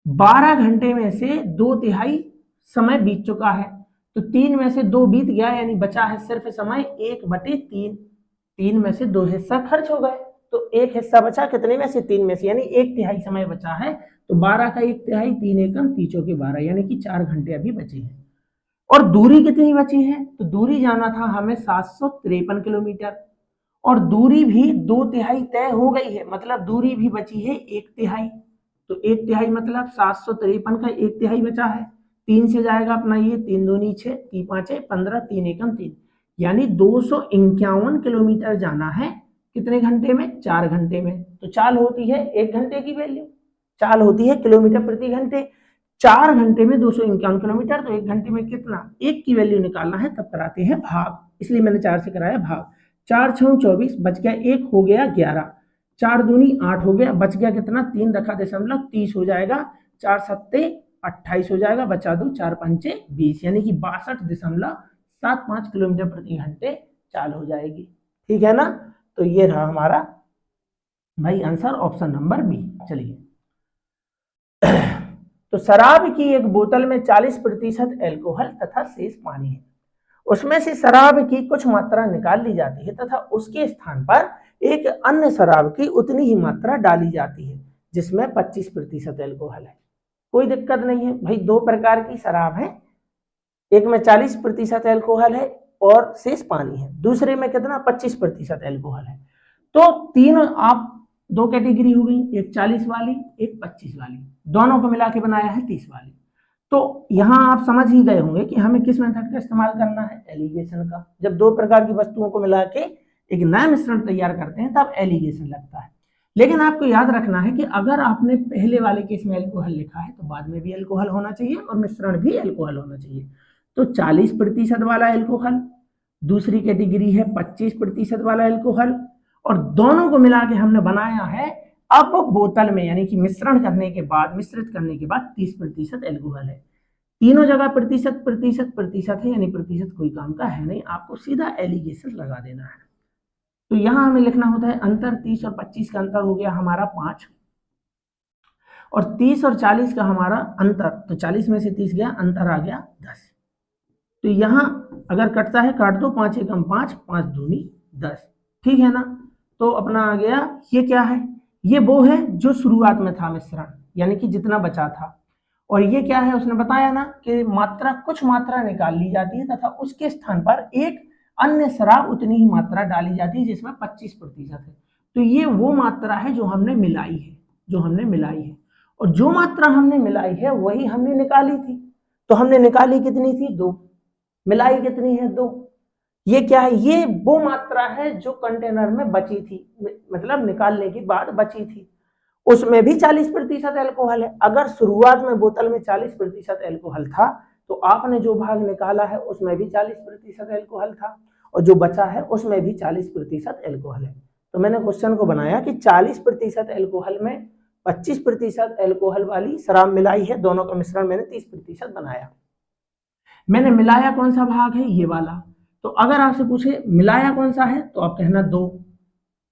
12 घंटे में से 2/3 समय बीत चुका है, तो 3 में से 2 बीत गया, यानी बचा है सिर्फ समय 1/3। 3 में से 2 हिस्सा खर्च हो गए, तो 1 हिस्सा बचा कितने में से 3 में से, यानी 1/3 समय बचा है। तो 12 का 1/3, 3 एकम 3 12, यानी कि 4 घंटे अभी बचे हैं। और दूरी कितनी बची है, तो दूरी जाना था हमें 753 किलोमीटर, और दूरी भी 2/3 तय हो गई है, मतलब दूरी भी बची है 1/3। तो 1/3 मतलब 753 का 1/3 बचा है, 3 से जाएगा अपना ये, 3 दूनी 6, 3 5 15, 3 एकम 3, यानी 251 किलोमीटर जाना है कितने घंटे में, 4 घंटे में। तो चाल होती है 1 घंटे की वैल्यू, चाल होती है किलोमीटर प्रति घंटे। 4 घंटे में 251 किलोमीटर, तो 1 घंटे में कितना, 1 की वैल्यू निकालना है, तब कराते हैं भाग, इसलिए मैंने 4 से कराया भाग। 4 6 24, बच गया 1, हो गया 11, 4 दूनी 8 हो गया, बच गया कितना, 3 रखा दशमलव, 30 हो जाएगा, 4 सत्ते 28 हो जाएगा, बचा दो 4 पंचे 20, यानी कि 62.75 किलोमीटर प्रति घंटे चाल हो जाएगी। ठीक है ना। तो ये रहा हमारा भाई आंसर, ऑप्शन नंबर बी। चलिए, तो शराब की एक बोतल में 40% एल्कोहल तथा शेष पानी है, उसमें से शराब की कुछ मात्रा निकाल ली जाती है तथा उसके स्थान पर एक अन्य शराब की उतनी ही मात्रा डाली जाती है जिसमें 25% एल्कोहल है। कोई दिक्कत नहीं है भाई, दो प्रकार की शराब है, एक में 40% एल्कोहल है और शेष पानी है, दूसरे में कितना 25% एल्कोहल है। तो तीनों आप दो कैटेगरी हो गई, एक 40 वाली एक 25 वाली, दोनों को मिला के बनाया है 30 वाली। तो यहाँ आप समझ ही गए होंगे कि हमें किस मेथड का इस्तेमाल करना है, एलिगेशन का। जब दो प्रकार की वस्तुओं को मिला के एक नया मिश्रण तैयार करते हैं तब एलिगेशन लगता है। लेकिन आपको याद रखना है कि अगर आपने पहले वाले केस में एल्कोहल लिखा है तो बाद में भी एल्कोहल होना चाहिए और मिश्रण भी एल्कोहल होना चाहिए। तो 40% वाला एल्कोहल, दूसरी कैटेगरी है 25% वाला एल्कोहल, और दोनों को मिला के हमने बनाया है अब बोतल में, यानी कि मिश्रण करने के बाद, मिश्रित करने के बाद 30% एल्कोहल है। तीनों जगह प्रतिशत प्रतिशत प्रतिशत है, यानी प्रतिशत कोई काम का है नहीं, आपको सीधा एलिगेशन लगा देना है। तो यहां हमें लिखना होता है अंतर 30 और 25 का अंतर हो गया हमारा 5, और 30 और 40 का हमारा अंतर, तो 40 में से 30 गया, अंतर आ गया 10। तो यहां अगर कटता है काट दो, 5 एकम 5, 5 दूनी 10, ठीक है ना। तो अपना आ गया, ये क्या है, ये वो है जो शुरुआत में था मिश्रण, यानी कि जितना बचा था। और ये क्या है, उसने बताया ना कि मात्रा, कुछ मात्रा निकाल ली जाती है तथा उसके स्थान पर एक अन्य शराब उतनी ही मात्रा डाली जाती है जिसमें 25% है। तो ये वो मात्रा है जो हमने मिलाई है, जो हमने मिलाई है, और जो मात्रा हमने मिलाई है वही हमने निकाली थी। तो हमने निकाली कितनी थी, 2, मिलाई कितनी है, 2। ये क्या है, ये वो मात्रा है जो कंटेनर में बची थी, मतलब निकालने के बाद बची थी। उसमें भी 40% एल्कोहल है। अगर शुरुआत में बोतल में 40% एल्कोहल था तो आपने जो भाग निकाला है उसमें भी 40% एल्कोहल था, और जो बचा है उसमें भी 40% एल्कोहल है। तो मैंने क्वेश्चन को बनाया कि 40% एल्कोहल में 25% एल्कोहल वाली शराब मिलाई है, दोनों का मिश्रण मैंने 30% बनाया। मैंने मिलाया कौन सा भाग है, ये वाला। तो अगर आपसे पूछे मिलाया कौन सा है तो आप कहना 2,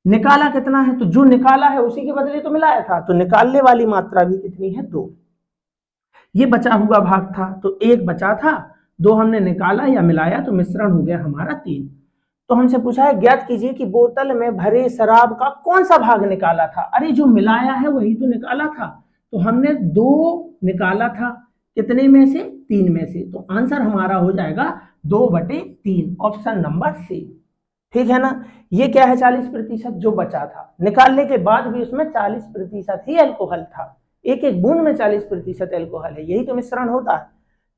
निकाला कितना है, तो जो निकाला है उसी के बदले तो मिलाया था, तो निकालने वाली मात्रा भी कितनी है, 2। ये बचा हुआ भाग था, तो 1 बचा था, 2 हमने निकाला या मिलाया, तो मिश्रण हो गया हमारा 3। तो हमसे पूछा है ज्ञात कीजिए कि बोतल में भरे शराब का कौन सा भाग निकाला था। अरे जो मिलाया है वही तो निकाला था, तो हमने 2 निकाला था, कितने में से, 3 में से। तो आंसर हमारा हो जाएगा 2/3, ऑप्शन नंबर सी, ठीक है ना। ये क्या है, 40% जो बचा था, निकालने के बाद भी उसमें 40% ही अल्कोहल था, एक एक बूंद में 40% अल्कोहल है, यही तो मिश्रण होता है।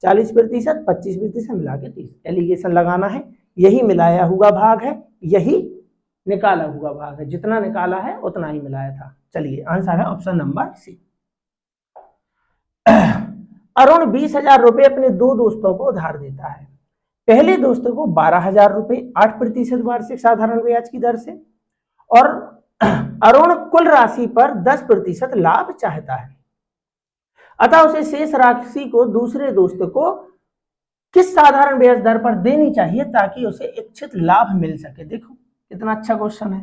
40% 25% मिला के 30, एलिगेशन लगाना है। यही मिलाया हुआ भाग है, यही निकाला हुआ भाग है, जितना निकाला है उतना ही मिलाया था। चलिए आंसर है ऑप्शन नंबर सी। अरुण 20,000 रुपए अपने 2 दोस्तों को उधार देता है। पहले दोस्त को 12,000 रुपए 8% वार्षिक साधारण ब्याज की दर से, और अरुण कुल राशि पर 10% लाभ चाहता है। अतः उसे शेष राशि को दूसरे दोस्त को किस साधारण ब्याज दर पर देनी चाहिए ताकि उसे इच्छित लाभ मिल सके। देखो कितना अच्छा क्वेश्चन है।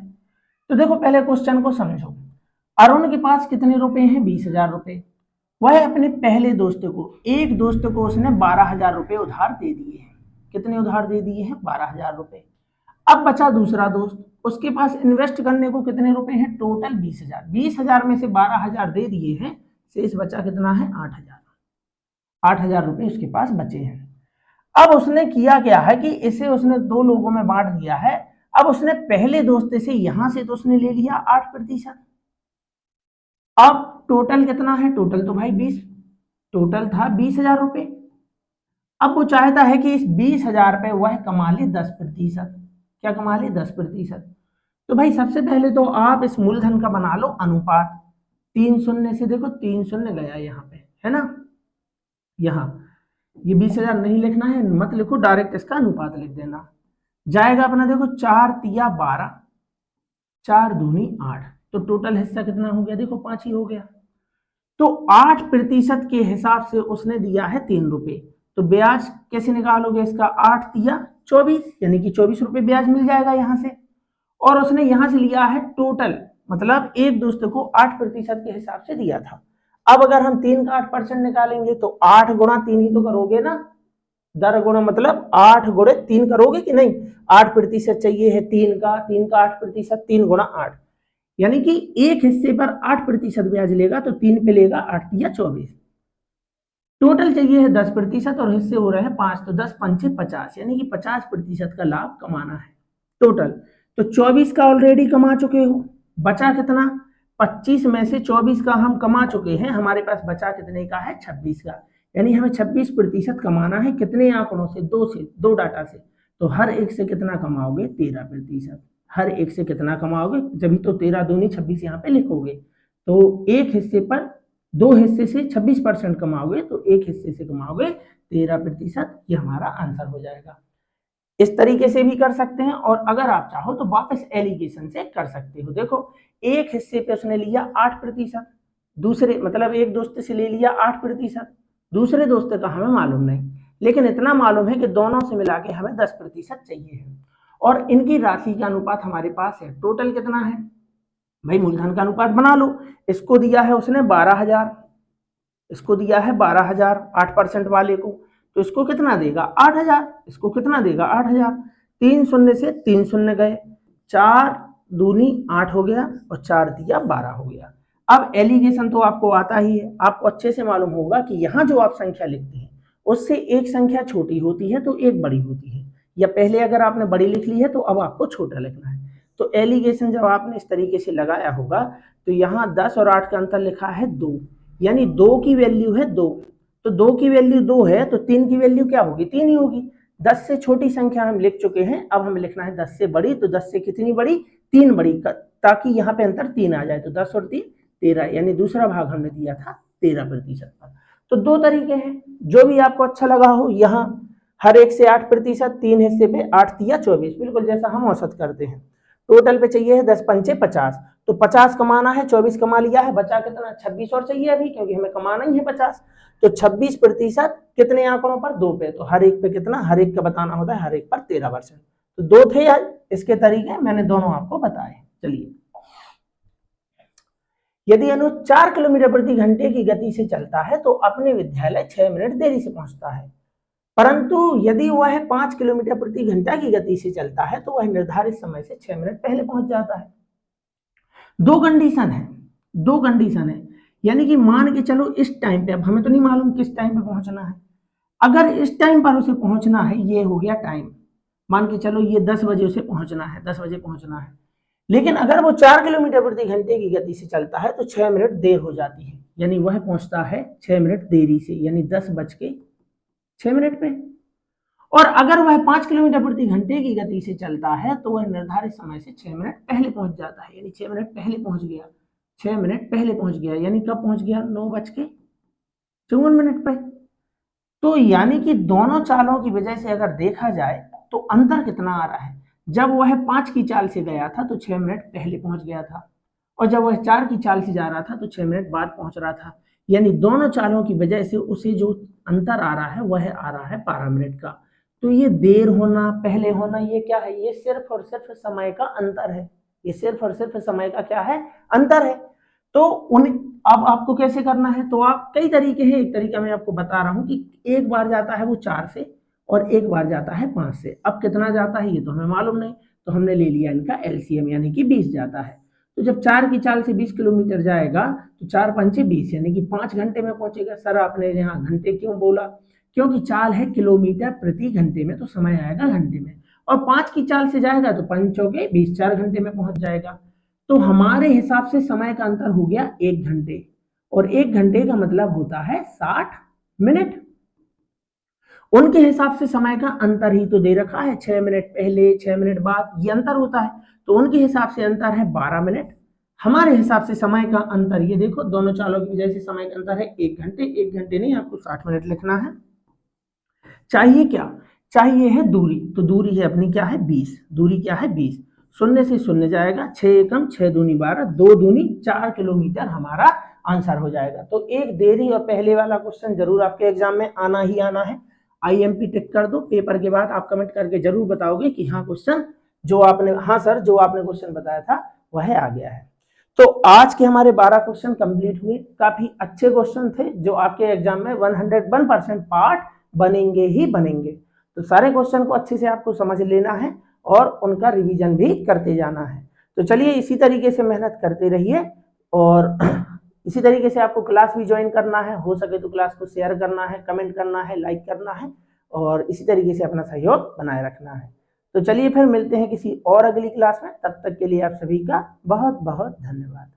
तो देखो पहले क्वेश्चन को समझो। अरुण के पास कितने रुपए हैं, 20,000 रुपए। वह अपने पहले दोस्त को, एक दोस्त को उसने 12,000 रुपए उधार दे दिए हैं। कितने उधार दे दिए हैं, 12,000 रुपए। अब बचा दूसरा दोस्त, उसके पास इन्वेस्ट करने को कितने रुपए हैं, टोटल 20,000। 20,000 में से 12,000 दे दिए हैं, शेष बचा कितना है, 8,000। 8,000 रुपए उसके पास बचे हैं। अब उसने किया क्या है कि इसे उसने 2 लोगों में बांट दिया है। अब उसने पहले दोस्त से यहां से तो उसने ले लिया 8%। अब टोटल कितना है, टोटल तो भाई 20, टोटल था 20,000 रुपए। अब वो चाहता है कि इस 20,000 पे वह कमा ले 10%। क्या कमा ले, 10%। तो भाई सबसे पहले तो आप इस मूलधन का बना लो अनुपात। 3 शून्य से देखो, 3 शून्य गया यहाँ पे, है ना। यहाँ ये 20,000 नहीं लिखना है, मत लिखो, डायरेक्ट इसका अनुपात लिख देना। जाएगा अपना देखो 4 तिया 12, 4 दूनी 8, तो टोटल हिस्सा कितना हो गया, देखो 5 ही हो गया। तो 8% के हिसाब से उसने दिया है 3 रुपए। तो ब्याज कैसे निकालोगे इसका, 8 तिया 24, यानी कि 24 रुपए ब्याज मिल जाएगा यहां से। और उसने यहां से लिया है टोटल, मतलब एक दोस्त को 8% के हिसाब से दिया था। अब अगर हम 3 का 8% निकालेंगे तो 8 गुणा 3 ही तो करोगे ना, दर गुणा मतलब 8 गुणे 3 करोगे कि नहीं। 8% चाहिए है 3 का, 3 का 8%, 3 गुणा 8, यानी कि एक हिस्से पर 8% ब्याज लेगा तो 3 पे लेगा 8 या 24। टोटल चाहिए है 10% और हिस्से हो रहे हैं 5, तो 10 पंचे 50, यानी कि 50% का लाभ कमाना है टोटल। तो 24 का ऑलरेडी कमा चुके हो, बचा कितना, 25 में से 24 का हम कमा चुके हैं, हमारे पास बचा कितने का है, 26 का। यानी हमें 26% कमाना है कितने आंकड़ों से, दो डाटा से। तो हर एक से कितना कमाओगे, 13%। हर एक से कितना कमाओगे, जब तो 13 दूनी 26 यहाँ पे लिखोगे। तो एक हिस्से पर, दो हिस्से से 26% कमाओगे, तो एक हिस्से से कमाओगे 13%। ये हमारा आंसर हो जाएगा। इस तरीके से भी कर सकते हैं, और अगर आप चाहो तो वापस एलिगेशन से कर सकते हो। देखो, एक हिस्से पे उसने लिया 8%, दूसरे मतलब एक दोस्त से ले लिया 8%, दूसरे दोस्त का हमें मालूम नहीं, लेकिन इतना मालूम है कि दोनों से मिला के हमें 10% चाहिए है, और इनकी राशि का अनुपात हमारे पास है। टोटल कितना है भाई, मूलधन का अनुपात बना लो। इसको दिया है उसने 12,000, इसको दिया है 12,000 8% वाले को, तो इसको कितना देगा 8,000, इसको कितना देगा 8,000। 3 शून्य से 3 शून्य गए, 4 दूनी 8 हो गया, और 4 दिया 12 हो गया। अब एलिगेशन तो आपको आता ही है, आपको अच्छे से मालूम होगा कि यहाँ जो आप संख्या लिखते हैं उससे एक संख्या छोटी होती है तो एक बड़ी होती है, या पहले अगर आपने बड़ी लिख ली है तो अब आपको छोटा लिखना है। तो एलिगेशन जब आपने इस तरीके से लगाया होगा, तो यहाँ 10 और 8 का अंतर लिखा है 2, यानी 2 की वैल्यू है 2, तो 2 की वैल्यू 2 है, तो 3 की वैल्यू क्या होगी, 3 ही होगी। 10 से छोटी संख्या हम लिख चुके हैं, अब हमें लिखना है 10 से बड़ी, तो 10 से कितनी बड़ी, 3 बड़ी, ताकि यहाँ पे अंतर 3 आ जाए। तो 10 और 3 13, यानी दूसरा भाग हमने दिया था 13% पर। तो दो तरीके हैं, जो भी आपको अच्छा लगा हो। यहाँ हर एक से 8%, 3 हिस्से पे 8 दिया 24, बिल्कुल जैसा हम औसत करते हैं। टोटल पे चाहिए है 10 पंचे 50, तो 50 कमाना है, 24 कमा लिया है, बचा कितना 26 और चाहिए अभी, क्योंकि हमें कमाना ही है 50। तो 26% कितने आंकड़ों पर, 2 पे, तो हर एक पे कितना, हर एक का बताना होता है, हर एक पर 13%। तो 2 थे यार इसके तरीके, मैंने दोनों आपको बताए। चलिए, यदि अनु 4 किलोमीटर प्रति घंटे की गति से चलता है तो अपने विद्यालय 6 मिनट देरी से पहुंचता है, परंतु यदि वह 5 किलोमीटर प्रति घंटा की गति से चलता है तो वह निर्धारित समय से 6 मिनट पहले पहुंच जाता है। दो कंडीशन है, दो कंडीशन है, यानी कि मान के चलो इस टाइम पे, अब हमें तो नहीं मालूम किस टाइम पे पहुंचना है, अगर इस टाइम पर उसे पहुंचना है, ये हो गया टाइम, मान के चलो ये 10 बजे उसे पहुंचना है, 10 बजे पहुंचना है, लेकिन अगर वो 4 किलोमीटर प्रति घंटे की गति से चलता है तो 6 मिनट देर हो जाती है, यानी वह पहुंचता है 6 मिनट देरी से, यानी 10:06 पे। और अगर वह 5 किलोमीटर प्रति घंटे की गति से चलता है तो वह निर्धारित समय से 6 मिनट पहले पहुंच जाता है, यानी 6 मिनट पहले पहुंच गया, 6 मिनट पहले पहुंच गया, यानी कब पहुंच गया, 9:54 पे। तो यानी कि दोनों चालों की वजह से अगर देखा जाए तो अंतर कितना आ रहा है, जब वह 5 की चाल से गया था तो 6 मिनट पहले पहुंच गया था, और जब वह 4 की चाल से जा रहा था तो 6 मिनट बाद पहुंच रहा था, यानी दोनों चालों की वजह से उसे जो अंतर आ रहा है वह आ रहा है 12 मिनट का। तो ये देर होना पहले होना ये क्या है, ये सिर्फ और सिर्फ समय का अंतर है, ये सिर्फ और सिर्फ समय का क्या है, अंतर है। तो उन अब आपको कैसे करना है, तो आप कई तरीके हैं, एक तरीका मैं आपको बता रहा हूं कि एक बार जाता है वो 4 से और एक बार जाता है 5 से। अब कितना जाता है ये तो हमें मालूम नहीं, तो हमने ले लिया इनका एलसीएम, यानी कि 20 जाता है। तो जब 4 की चाल से 20 किलोमीटर जाएगा तो 4 पंचे 20, यानी कि 5 घंटे में पहुंचेगा। सर आपने यहाँ घंटे क्यों बोला, क्योंकि चाल है किलोमीटर प्रति घंटे में, तो समय आएगा घंटे में, और 5 की चाल से जाएगा तो 5 हो गए 20, 4 घंटे में पहुंच जाएगा। तो हमारे हिसाब से समय का अंतर हो गया 1 घंटे, और 1 घंटे का मतलब होता है 60 मिनट। उनके हिसाब से समय का अंतर ही तो दे रखा है, 6 मिनट पहले 6 मिनट बाद, ये अंतर होता है, तो उनके हिसाब से अंतर है 12 मिनट। हमारे हिसाब से समय का अंतर, ये देखो दोनों चालों की वजह से समय का अंतर है 1 घंटे। 1 घंटे नहीं, आपको 60 मिनट लिखना है। चाहिए क्या, चाहिए है दूरी, तो दूरी है अपनी क्या है 20, दूरी क्या है 20, शून्य से शून्य जाएगा, 6 एकम 6 दूनी 12, 2 दूनी 4 किलोमीटर हमारा आंसर हो जाएगा। तो एक देरी और पहले वाला क्वेश्चन जरूर आपके एग्जाम में आना ही आना है। IMP टिक कर दो, पेपर के बाद आप कमेंट करके जरूर बताओगे कि हाँ क्वेश्चन जो आपने, हाँ सर जो आपने क्वेश्चन बताया था वह आ गया है। तो आज के हमारे 12 क्वेश्चन कंप्लीट हुए, काफी अच्छे क्वेश्चन थे जो आपके एग्जाम में 101% पार्ट बनेंगे ही बनेंगे। तो सारे क्वेश्चन को अच्छे से आपको समझ लेना है और उनका रिवीजन भी करते जाना है। तो चलिए इसी तरीके से मेहनत करते रहिए, और इसी तरीके से आपको क्लास भी ज्वाइन करना है, हो सके तो क्लास को शेयर करना है, कमेंट करना है, लाइक करना है, और इसी तरीके से अपना सहयोग बनाए रखना है। तो चलिए फिर मिलते हैं किसी और अगली क्लास में, तब तक के लिए आप सभी का बहुत बहुत धन्यवाद।